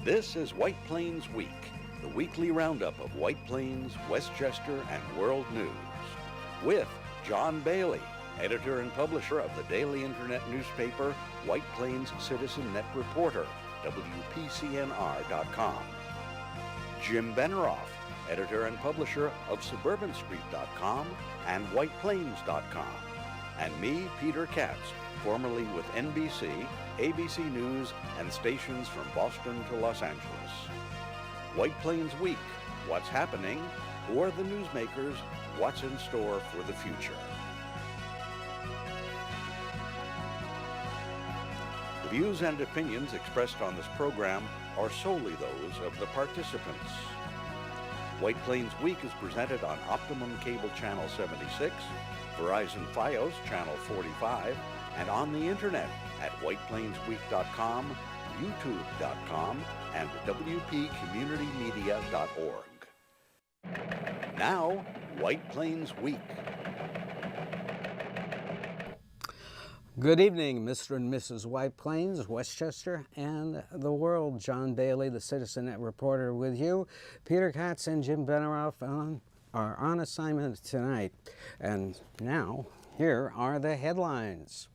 This is White Plains Week, the weekly roundup of White Plains, Westchester, and world news. With John Bailey, editor and publisher of the daily internet newspaper White Plains Citizen Net Reporter, WPCNR.com. Jim Beneroff, editor and publisher of SuburbanStreet.com and WhitePlains.com. And me, Peter Katz, formerly with NBC, ABC News, and stations from Boston to Los Angeles. White Plains Week, what's happening, who are the newsmakers, what's in store for the future. The views and opinions expressed on this program are solely those of the participants. White Plains Week is presented on Optimum Cable Channel 76, Verizon Fios Channel 45, and on the internet at whiteplainsweek.com, youtube.com, and wpcommunitymedia.org. Now, White Plains Week. Good evening, Mr. and Mrs. White Plains, Westchester, and the world. John Bailey, the Citizen Net Reporter, with you. Peter Katz and Jim Beneroff are on assignment tonight. And now, here are the headlines.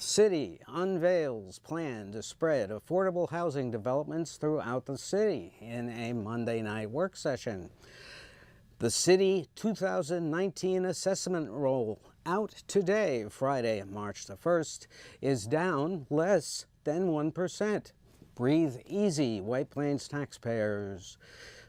City unveils plan to spread affordable housing developments throughout the city in a Monday night work session. The city 2019 assessment roll out today, Friday, March the 1st, is down less than 1%. Breathe easy, White Plains taxpayers.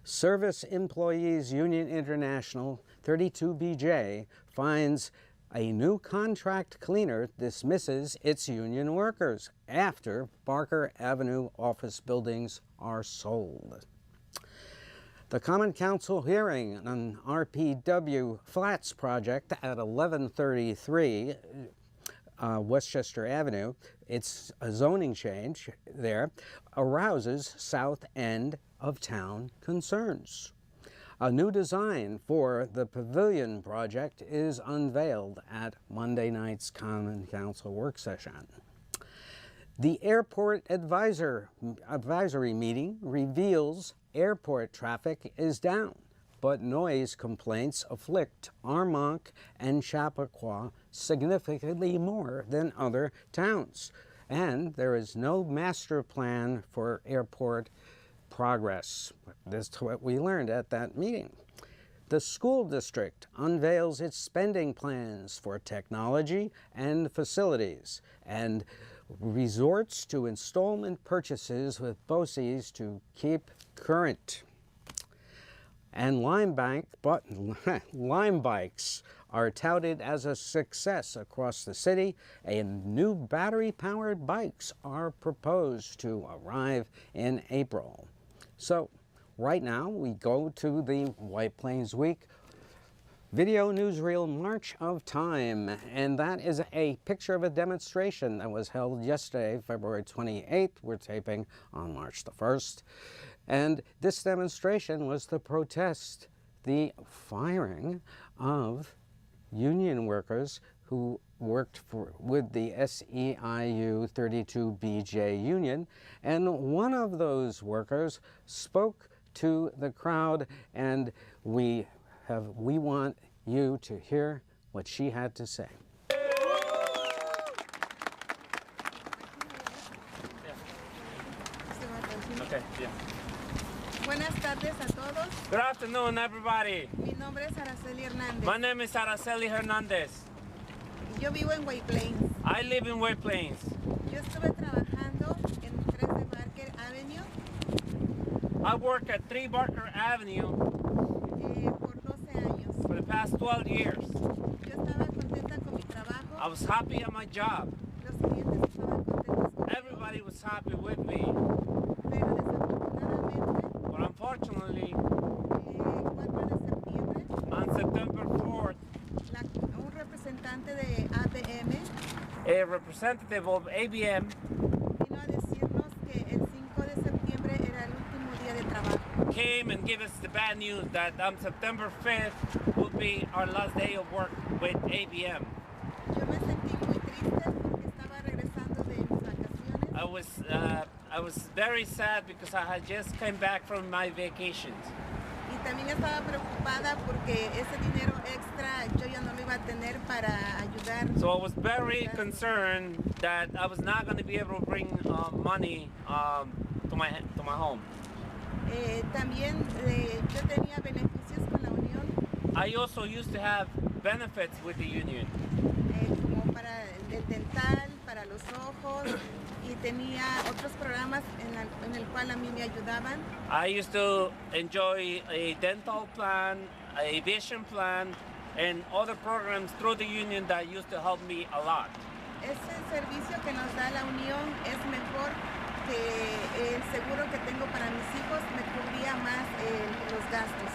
Service Employees Union International, 32BJ, finds a new contract cleaner dismisses its union workers after Barker Avenue office buildings are sold. The Common Council hearing on RPW Flats project at 1133 Westchester Avenue, it's a zoning change there, arouses south end of town concerns. A new design for the Pavilion project is unveiled at Monday night's Common Council work session. The Airport Advisory meeting reveals airport traffic is down, but noise complaints afflict Armonk and Chappaqua significantly more than other towns. And there is no master plan for airport progress. That's what we learned at that meeting. The school district unveils its spending plans for technology and facilities and resorts to installment purchases with BOCES to keep current. And Lime bikes are touted as a success across the city, and new battery-powered bikes are proposed to arrive in April. So, right now, we go to the White Plains Week video newsreel March of Time, and that is a picture of a demonstration that was held yesterday, February 28th. We're taping on March the 1st. And this demonstration was to protest the firing of union workers who worked with the SEIU 32BJ union, and one of those workers spoke to the crowd, and we want you to hear what she had to say. Okay, yeah. Buenas tardes a todos. Good afternoon, everybody. Mi nombre es Araceli Hernández. My name is Araceli Hernandez. Yo vivo en White Plains. I live in White Plains. Yo estuve trabajando en 3 de Barker Avenue I work at 3 Barker Avenue por 12 años. for the past 12 years. Yo estaba contenta con mi trabajo. I was happy at my job. Los clientes estaban contentos conmigo. Everybody was happy with me. Pero desafortunadamente, But unfortunately, 4 de septiembre, on September 4th, un representante de ABM a representative of ABM vino a decirnos que el 5 de septiembre era el último día de trabajo. came and gave us the bad news that on September 5th will be our last day of work with ABM. Yo me sentí muy triste porque estaba regresando de mis vacaciones. I was I was very sad because I had just came back from my vacations. Y también estaba preocupada porque ese dinero extra yo ya no lo iba a tener para ayudar. So I was very concerned that I was not going to be able to bring money to my home. También yo tenía beneficios con la unión, I also used to have benefits with the union. como para el dental, para los ojos, y tenía otros programas en el cual a mí me ayudaban. I used to enjoy a dental plan, a vision plan, and other programs through the union that used to help me a lot. Ese servicio que nos da la unión es mejor que el seguro que tengo para mis hijos, me cubría más los gastos.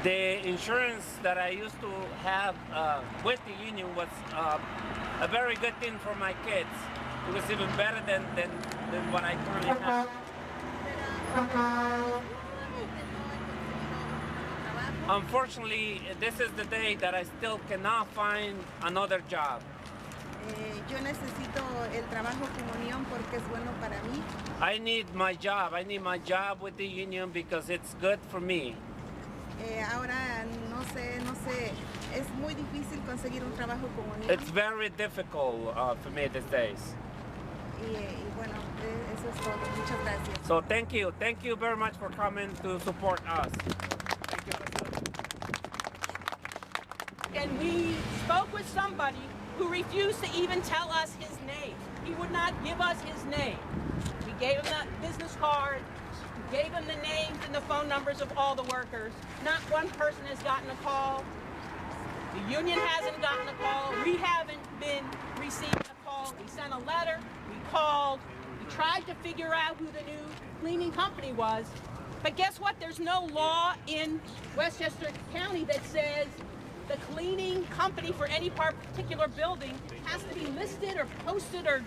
The insurance that I used to have with the union was a very good thing for my kids. It was even better than what I currently have. Unfortunately, this is the day that I still cannot find another job. Yo necesito el trabajo con unión porque es bueno para mí. I need my job. I need my job with the union because it's good for me. Ahora no sé, es muy difícil conseguir un trabajo con unión. It's very difficult for me these days. Y bueno, eso es todo. Muchas gracias. So thank you very much for coming to support us. Thank you. And we spoke with somebody who refused to even tell us his name. He would not give us his name. We gave him the business card, we gave him the names and the phone numbers of all the workers. Not one person has gotten a call. The union hasn't gotten a call. We haven't been receiving a call. We sent a letter, we called, we tried to figure out who the new cleaning company was. But guess what? There's no law in Westchester County that says the cleaning company for any particular building has to be listed or posted or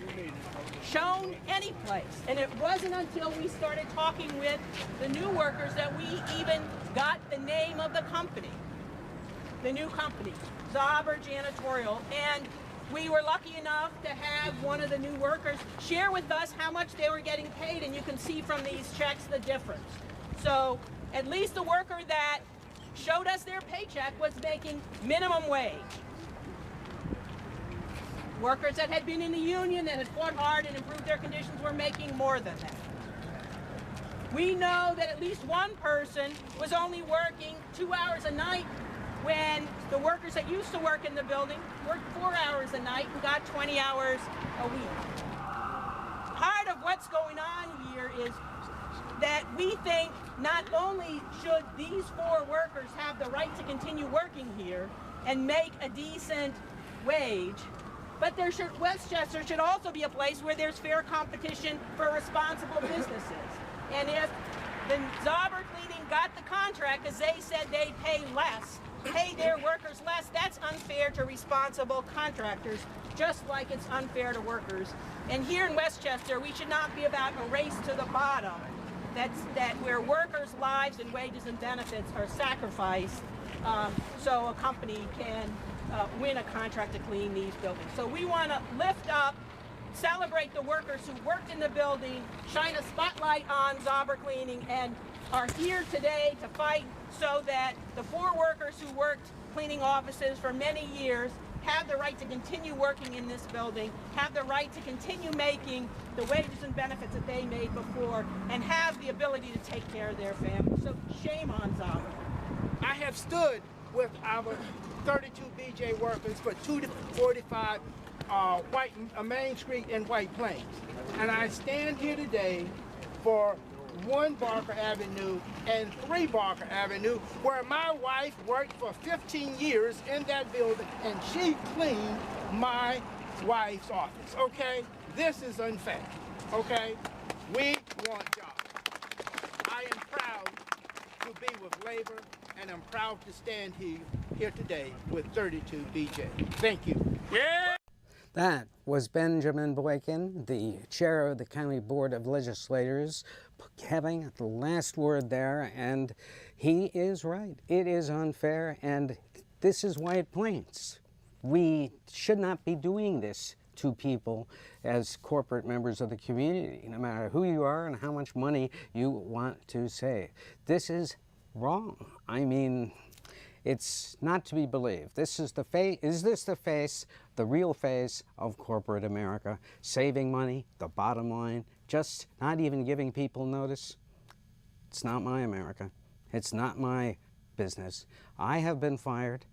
shown any place. And it wasn't until we started talking with the new workers that we even got the name of the company, the new company, Zauber Janitorial. And we were lucky enough to have one of the new workers share with us how much they were getting paid, and you can see from these checks the difference. So at least the worker that showed us their paycheck was making minimum wage. Workers that had been in the union, that had fought hard and improved their conditions, were making more than that. We know that at least one person was only working 2 hours a night when the workers that used to work in the building worked 4 hours a night and got 20 hours a week. Part of what's going on here is that we think not only should these 4 workers have the right to continue working here and make a decent wage, but Westchester should also be a place where there's fair competition for responsible businesses. And if the Zauber Cleaning got the contract because they said they pay their workers less, that's unfair to responsible contractors, just like it's unfair to workers. And here in Westchester, we should not be about a race to the bottom. That where workers' lives and wages and benefits are sacrificed so a company can win a contract to clean these buildings. So we want to lift up, celebrate the workers who worked in the building, shine a spotlight on Zauber Cleaning, and are here today to fight so that the 4 workers who worked cleaning offices for many years have the right to continue working in this building, have the right to continue making the wages and benefits that they made before, and have the ability to take care of their families. So shame on Zauber. I have stood with our 32 BJ workers for 245 Main Street in White Plains. And I stand here today for 1 Barker Avenue and 3 Barker Avenue, where my wife worked for 15 years in that building, and she cleaned my wife's office, okay? This is unfair, okay? We want jobs. I am proud to be with labor, and I'm proud to stand here today with 32 BJ. Thank you. Yeah! That was Benjamin Boykin, the chair of the County Board of Legislators, having the last word there, and he is right. It is unfair, and this is White Plains. We should not be doing this to people as corporate members of the community, no matter who you are and how much money you want to save. This is wrong. I mean, it's not to be believed. This is the face. Is this the face, the real face of corporate America? Saving money, the bottom line, just not even giving people notice? It's not my America. It's not my business. I have been fired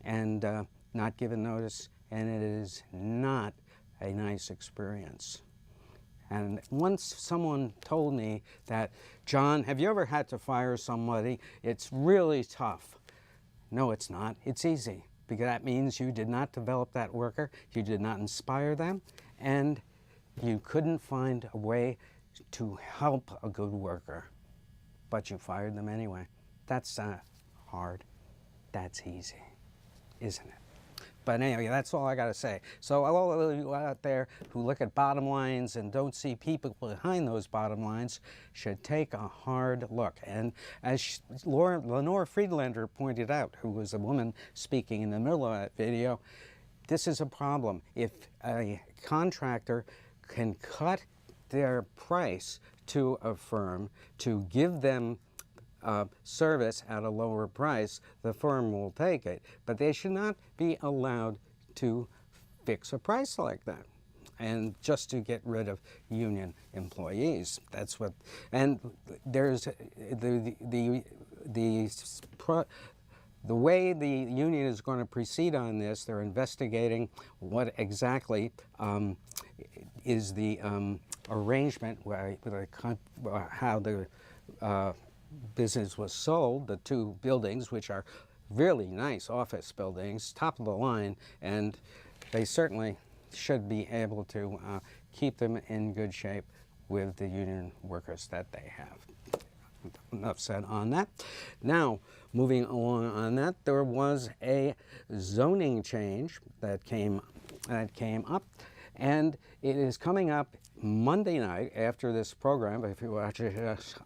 and not given notice, and it is not a nice experience. And once someone told me that, John, have you ever had to fire somebody? It's really tough. No, it's not. It's easy, because that means you did not develop that worker, you did not inspire them, and you couldn't find a way to help a good worker, but you fired them anyway. That's not hard. That's easy, isn't it? But anyway, that's all I got to say. So all of you out there who look at bottom lines and don't see people behind those bottom lines should take a hard look. And as Lenore Friedlander pointed out, who was the woman speaking in the middle of that video, this is a problem. If a contractor can cut their price to a firm to give them service at a lower price, the firm will take it. But they should not be allowed to fix a price like that, and just to get rid of union employees. That's what. And there's the way the union is going to proceed on this. They're investigating what exactly is the arrangement how the business was sold, the two buildings, which are really nice office buildings, top of the line, and they certainly should be able to keep them in good shape with the union workers that they have. Enough said on that. Now, moving along on that, there was a zoning change that came up, and it is coming up Monday night after this program, if you watch it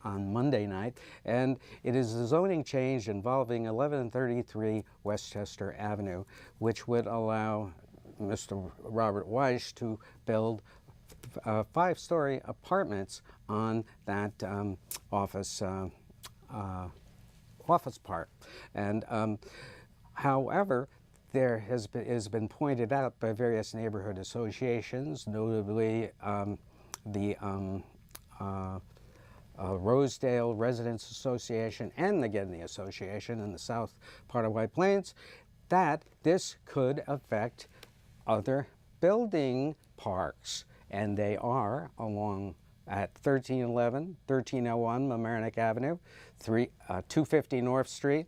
on Monday night, and it is a zoning change involving 1133 Westchester Avenue, which would allow Mr. Robert Weiss to build 5-story apartments on that office part. And however, there has been pointed out by various neighborhood associations, notably the Rosedale Residents Association and the Gedney Association in the south part of White Plains, that this could affect other building parks, and they are along at 1311, 1301 Mamaroneck Avenue, 250 North Street,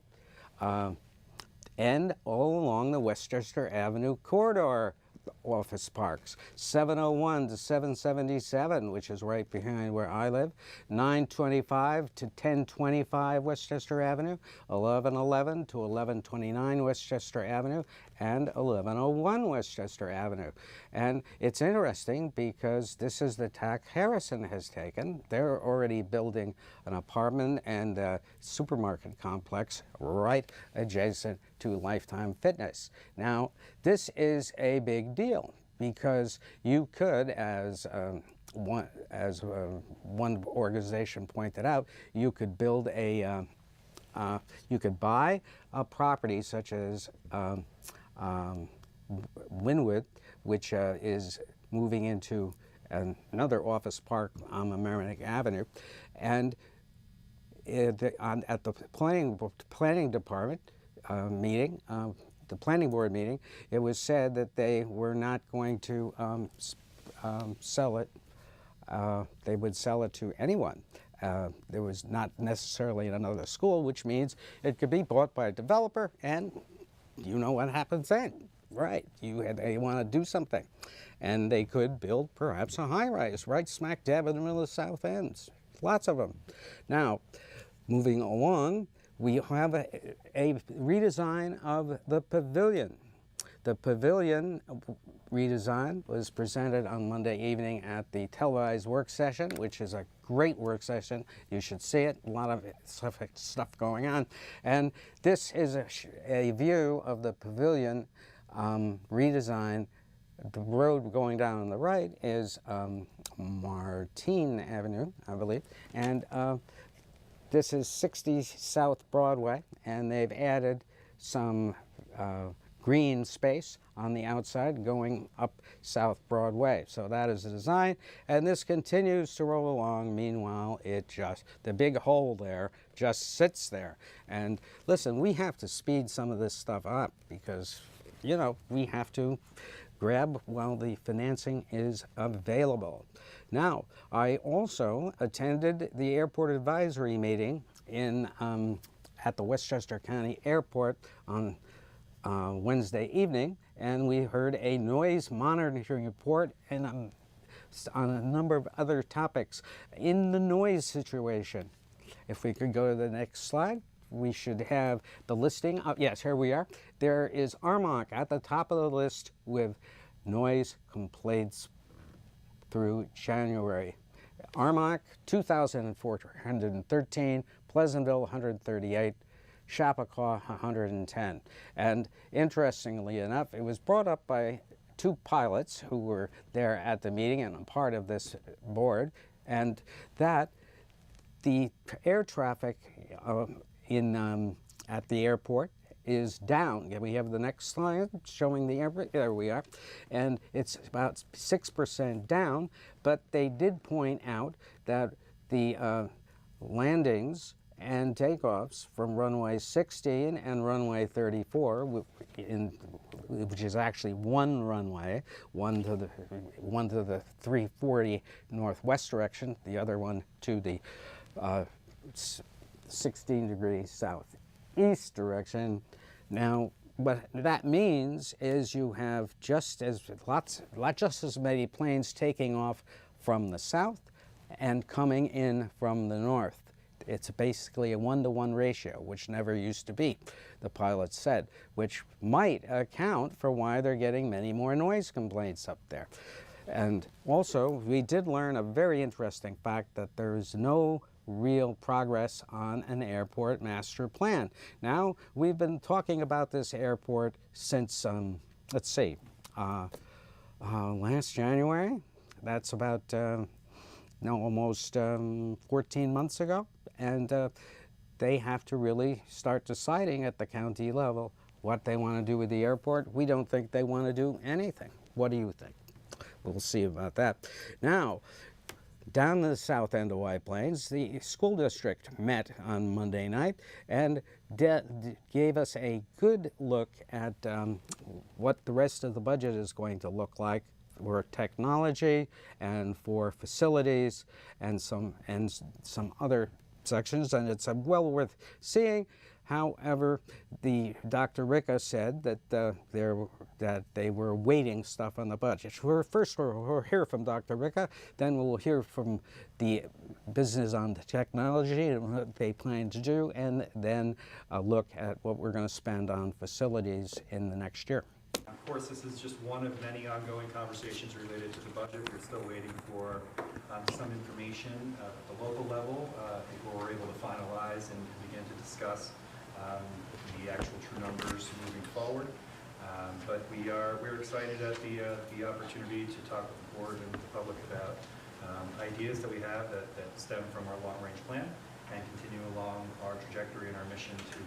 and all along the Westchester Avenue corridor office parks, 701 to 777, which is right behind where I live, 925 to 1025 Westchester Avenue, 1111 to 1129 Westchester Avenue, and 1101 Westchester Avenue. And it's interesting because this is the tack Harrison has taken. They're already building an apartment and a supermarket complex right adjacent to Lifetime Fitness. Now, this is a big deal because you could, as one organization pointed out, you could build a, you could buy a property such as Wynwood, which is moving into another office park on Mamaroneck Avenue, and at the planning department meeting, the planning board meeting, it was said that they were not going to sell it. They would sell it to anyone. There was not necessarily another school, which means it could be bought by a developer, and you know what happens then, right? They want to do something, and they could build perhaps a high-rise right smack dab in the middle of the South End. Lots of them. Now, moving along, we have a redesign of the pavilion. The pavilion redesign was presented on Monday evening at the televised work session, which is a great work session. You should see it. A lot of stuff going on. And this is a view of the pavilion redesign the road going down on the right is Martine Avenue, I believe, and this is 60 South Broadway, and they've added some green space on the outside going up South Broadway. So that is the design, and this continues to roll along. Meanwhile, the big hole there just sits there. And listen, we have to speed some of this stuff up because, you know, we have to grab while the financing is available. Now, I also attended the airport advisory meeting at the Westchester County Airport on Wednesday evening, and we heard a noise monitoring report and on a number of other topics in the noise situation. If we could go to the next slide, we should have the listing. Yes, here we are. There is Armonk at the top of the list with noise complaints through January. Armonk, 2,413, Pleasantville, 138, Chappaqua, 110. And interestingly enough, it was brought up by two pilots who were there at the meeting and a part of this board, and that the air traffic at the airport is down. We have the next slide showing the airport. There we are. And it's about 6% down, but they did point out that the landings and takeoffs from runway 16 and runway 34, which is actually one runway, one to the 340 northwest direction, the other one to the 16 degrees southeast direction. Now, what that means is you have just as many planes taking off from the south and coming in from the north. It's basically a 1-to-1 ratio, which never used to be, the pilots said, which might account for why they're getting many more noise complaints up there. And also, we did learn a very interesting fact that there is no real progress on an airport master plan. Now, we've been talking about this airport since, let's see, last January. That's about almost 14 months ago. And they have to really start deciding at the county level what they want to do with the airport. We don't think they want to do anything. What do you think? We'll see about that. Now, down the south end of White Plains, the school district met on Monday night and gave us a good look at what the rest of the budget is going to look like for technology and for facilities and some other sections, and it's well worth seeing. However, Dr. Ricca said that they were waiting stuff on the budget. First, we'll hear from Dr. Ricca, then we'll hear from the business on the technology and what they plan to do, and then a look at what we're going to spend on facilities in the next year. Of course, this is just one of many ongoing conversations related to the budget. We're still waiting for some information at the local level before we're able to finalize and begin to discuss the actual true numbers moving forward. But we're excited at the opportunity to talk with the board and with the public about ideas that we have that stem from our long-range plan and continue along our trajectory and our mission to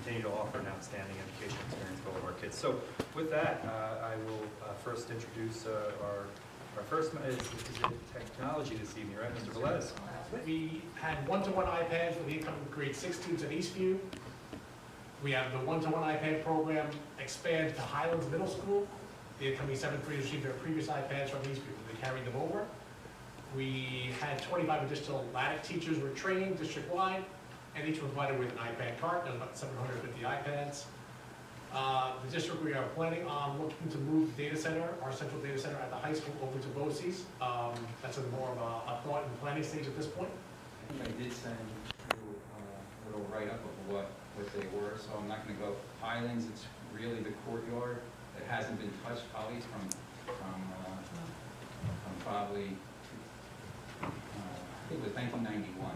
continue to offer an outstanding education experience for all of our kids. So with that, I will first introduce our first is technology this evening, right, Mr. Velez? We had one-to-one iPads for the incoming grade 6 students at Eastview. We have the one-to-one iPad program expand to Highlands Middle School. The incoming 7th graders received their previous iPads from Eastview. They carried them over. We had 25 additional LATIC teachers were trained district-wide, and each were provided with an iPad cart. There's about 750 iPads. The district, we are planning on looking to move the data center, our central data center at the high school, over to BOCES. That's in more of a thought and planning stage at this point. I did send you a little write-up of what they were, so I'm not going to go. Highlands, it's really the courtyard that hasn't been touched, probably from probably, I think it was 1991.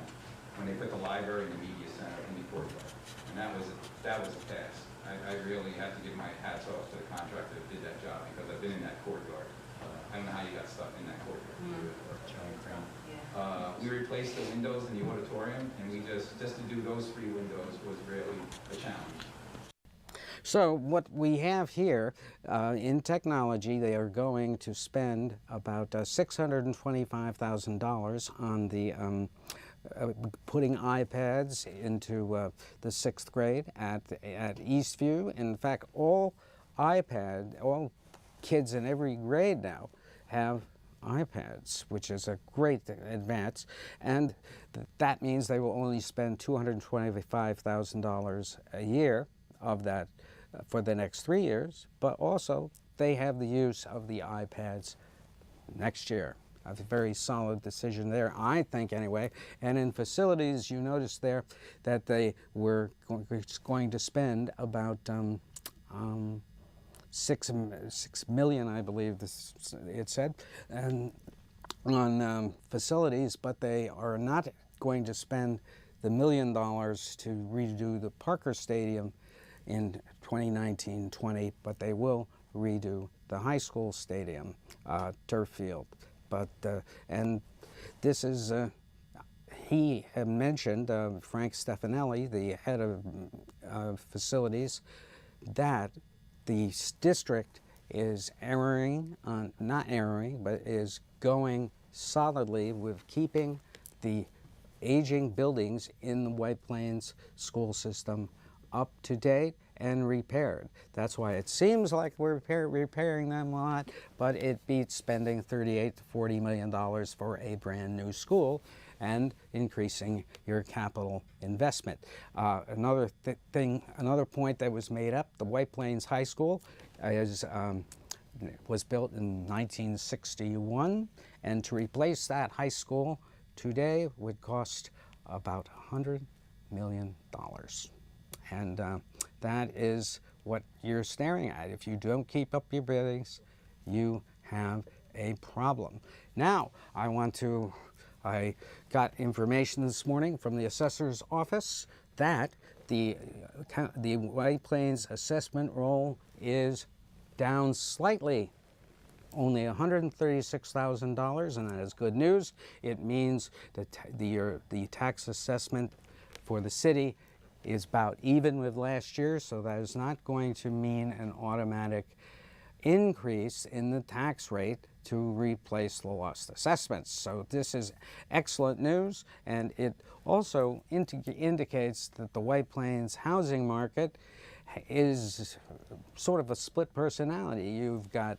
when they put the library and the media center in the courtyard. And that was a task. I really have to give my hats off to the contractor that did that job, because I've been in that courtyard. I don't know how you got stuck in that courtyard. We replaced the windows in the auditorium, and we just to do those 3 windows was really a challenge. So what we have here in technology, they are going to spend about $625,000 on the putting iPads into the 6th grade at Eastview. In fact, all kids in every grade now have iPads, which is a great advance, and that means they will only spend $225,000 a year of that for the next 3 years, but also they have the use of the iPads next year. A very solid decision there, I think, anyway. And in facilities, you notice there that they were going to spend about $6 million, I believe it said, and on facilities, but they are not going to spend the $1 million to redo the Parker Stadium in 2019-20, but they will redo the high school stadium, turf field. But and this is he had mentioned, Frank Stefanelli, the head of facilities, that the district is not erring, but is going solidly with keeping the aging buildings in the White Plains school system up to date and repaired. That's why it seems like we're repairing them a lot, but it beats spending $38 to $40 million for a brand new school and increasing your capital investment. Another point that was made up, the White Plains High School was built in 1961, and to replace that high school today would cost about $100 million. And that is what you're staring at. If you don't keep up your buildings, you have a problem. Now, I got information this morning from the assessor's office that the White Plains assessment roll is down slightly, only $136,000, and that is good news. It means that the tax assessment for the city is about even with last year, so that is not going to mean an automatic increase in the tax rate to replace the lost assessments. So this is excellent news, and it also indicates that the White Plains housing market is sort of a split personality. You've got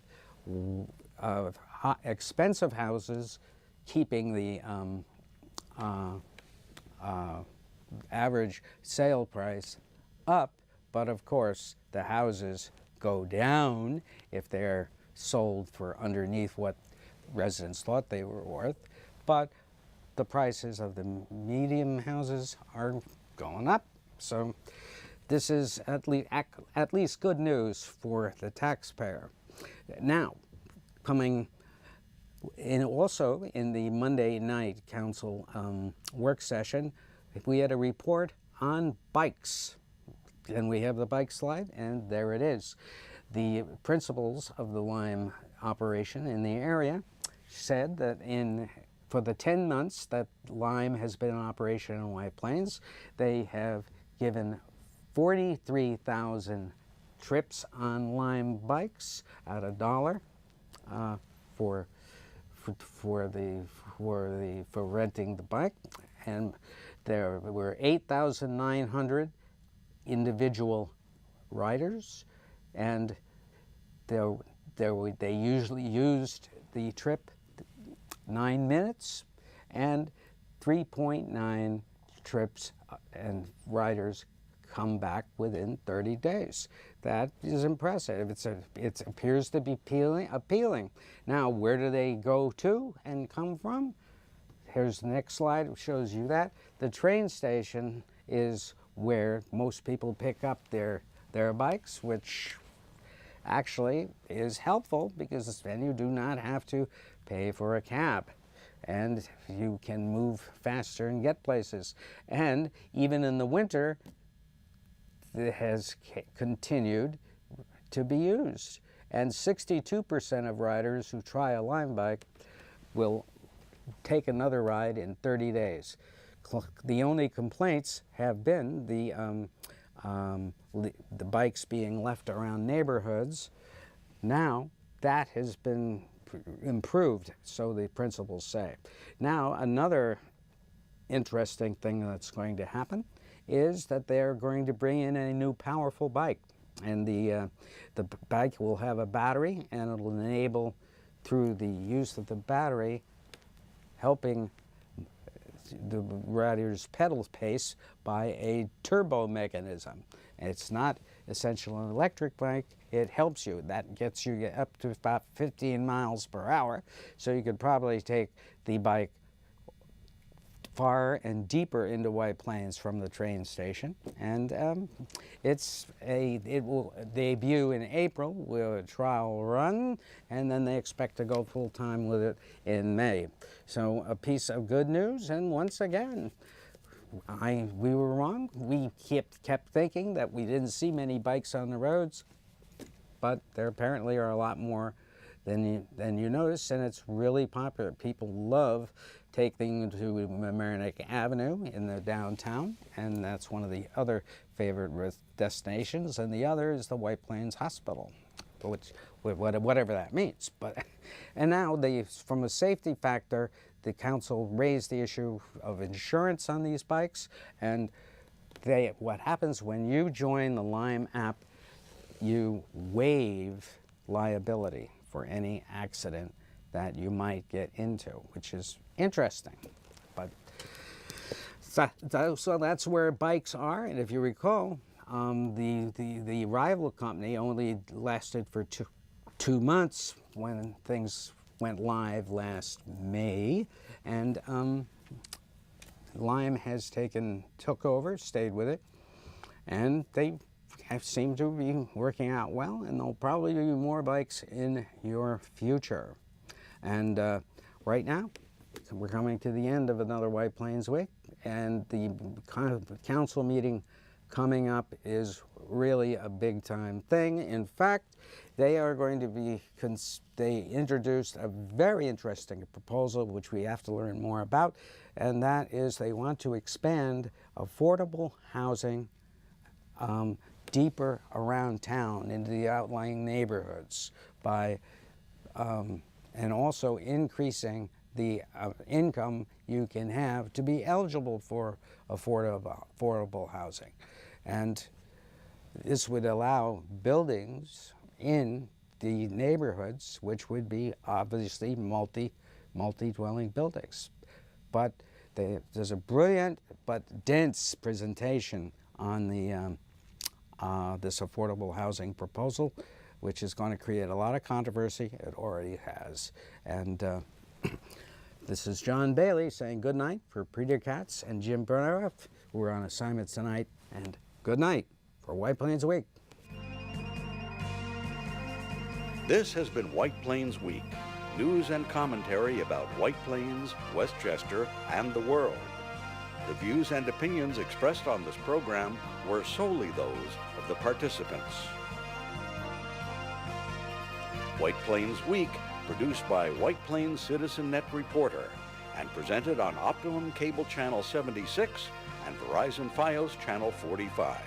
expensive houses keeping the average sale price up, but of course the houses go down if they're sold for underneath what residents thought they were worth, but the prices of the medium houses are going up. So this is at least good news for the taxpayer. Now, coming in also in the Monday night council work session, we had a report on bikes, and we have the bike slide, and there it is. The principals of the Lime operation in the area said that for the 10 months that Lime has been in operation in White Plains, they have given 43,000 trips on Lime bikes at $1 for renting the bike, and there were 8,900 individual riders, and they usually used the trip 9 minutes, and 3.9 trips and riders come back within 30 days. That is impressive. It appears to be appealing. Now, where do they go to and come from? Here's the next slide. It shows you that. The train station is where most people pick up their bikes, which actually is helpful because then you do not have to pay for a cab. and you can move faster and get places. And even in the winter, it has continued to be used. And 62% of riders who try a Lime bike will take another ride in 30 days. The only complaints have been the bikes being left around neighborhoods. Now that has been improved, so the principals say. Now another interesting thing that's going to happen is that they're going to bring in a new powerful bike. And the bike will have a battery, and it'll enable, through the use of the battery, helping the rider's pedal pace by a turbo mechanism. It's not essentially an electric bike, it helps you. That gets you up to about 15 miles per hour, so you could probably take the bike far and deeper into White Plains from the train station. And it will debut in April with a trial run, and then they expect to go full-time with it in May. So a piece of good news, and once again, we were wrong. We kept thinking that we didn't see many bikes on the roads, but there apparently are a lot more than you notice, and it's really popular. People love taking to Mamaroneck Avenue in the downtown, and that's one of the other favorite destinations, and the other is the White Plains Hospital, which whatever that means. But and now from a safety factor, the council raised the issue of insurance on these bikes, and what happens when you join the Lime app, you waive liability for any accident that you might get into, which is interesting. But so that's where bikes are. And if you recall, the rival company only lasted for two months when things went live last May, and Lime has took over, stayed with it, and they seem to be working out well, and there'll probably be more bikes in your future. And right now, we're coming to the end of another White Plains Week, and the council meeting coming up is really a big-time thing. In fact, they are going to be, they introduced a very interesting proposal, which we have to learn more about, and that is they want to expand affordable housing deeper around town into the outlying neighborhoods by and also increasing the income you can have to be eligible for affordable housing. And this would allow buildings in the neighborhoods, which would be obviously multi-dwelling buildings. But there's a brilliant but dense presentation on the this affordable housing proposal, which is going to create a lot of controversy. It already has. And this is John Bailey saying good night for Peter Katz and Jim Bernoroff, who are on assignment tonight, and good night for White Plains Week. This has been White Plains Week, news and commentary about White Plains, Westchester, and the world. The views and opinions expressed on this program were solely those of the participants. White Plains Week, produced by White Plains Citizen Net Reporter and presented on Optimum Cable Channel 76 and Verizon Fios Channel 45.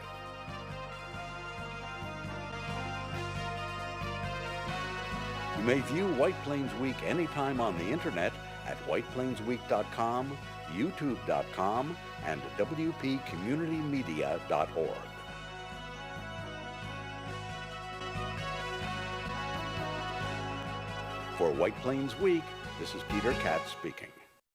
You may view White Plains Week anytime on the internet at whiteplainsweek.com, youtube.com, and wpcommunitymedia.org. For White Plains Week, this is Peter Katz speaking.